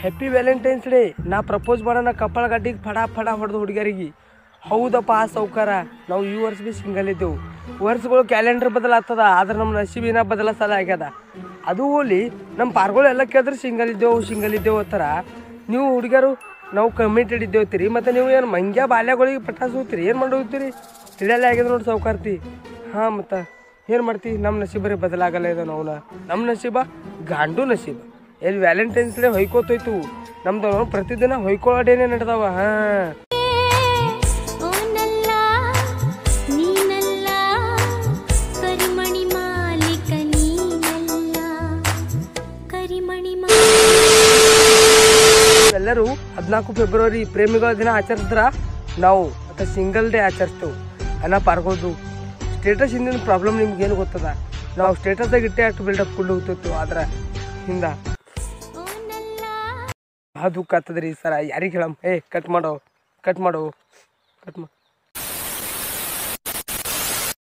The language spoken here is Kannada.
Happy Valentine's day. ನಾ ಪ್ರಪೋಸ್ ಮಾಡೋಣ ಕಪ್ಪಳ ಗಡ್ಡಿಗೆ ಫಡ ಹೊಡೆದು ಹುಡುಗಿಯರಿಗೆ. ಹೌದಪ್ಪ ಆ ಸೌಕಾರ, ನಾವು ಈ ವರ್ಷ ಭೀ ಸಿಂಗಲ್ ಇದ್ದೆವು. ವರ್ಷಗಳು ಕ್ಯಾಲೆಂಡರ್ ಬದಲಾಗ್ತದ, ಆದ್ರೆ ನಮ್ಮ ನಸೀಬಿನ ಬದಲಾಸಲ ಆಗ್ಯದ. ಅದು ಹೋಲಿ ನಮ್ಮ ಪಾರ್ಗಳು ಎಲ್ಲ ಕೇಳಿದ್ರೆ ಸಿಂಗಲ್ ಇದ್ದೇವು ಅಂತಾರ. ನೀವು ಹುಡುಗಿಯರು ನಾವು ಕಮಿಟೆಡ್ ಇದ್ದೇವ್ತೀರಿ, ಮತ್ತು ನೀವು ಏನು ಮಂಗ್ಯ ಬಾಲ್ಯಗಳಿಗೆ ಪಟಾಸು ಹೋಗ್ತೀರಿ, ಏನು ಮಾಡಿ ಹೋಗ್ತೀರಿ? ತಿಳಿಯಲ್ಲ ಆಗ್ಯದ ನೋಡಿ ಸೌಕಾರ್ತಿ. ಹಾಂ ಮತ್ತು ಏನು ಮಾಡ್ತೀವಿ? ನಮ್ಮ ನಸೀಬರೇ ಬದಲಾಗಲ್ಲ ಇದು. ನಮ್ಮ ನಸೀಬ ಗಾಂಡು ನಸೀಬ. ಎಲ್ಲಿ ವ್ಯಾಲೆಂಟೈನ್ಸ್ ಡೇ ಹೊಯ್ಕೋತೋಯ್ತು ನಮ್ದು. ಪ್ರತಿದಿನ ಹೊಯ್ಕೊಳ್ಳೋ ಡೇನೇ ನಡೆದವ. ಹಾಂ ಎಲ್ಲರೂ 14 ಫೆಬ್ರವರಿ ಪ್ರೇಮಿಗಳ ದಿನ ಆಚರಿಸಿದ್ರ, ನಾವು ಮತ್ತು ಸಿಂಗಲ್ ಡೇ ಆಚರಿಸ್ತೇವೆ. ಅನ್ನ ಪಾರ್ಗೋದು ಸ್ಟೇಟಸ್ ಹಿಂದಿನ ಪ್ರಾಬ್ಲಮ್ ನಿಮ್ಗೇನು ಗೊತ್ತದ? ನಾವು ಸ್ಟೇಟಸ್ದಾಗ ಇಟ್ಟೆ ಅಷ್ಟು ಬಿಲ್ಡಪ್ ಕೊಟ್ಟು ಹೋಗ್ತಿತ್ತು, ಆದ್ರೆ ಹಿಂದ ದುಃಖ ಆಗ್ತದ್ರಿ ಸರ. ಯಾರಿಗೆ ಹೇಳಮ್? ಕಟ್ ಮಾಡೋ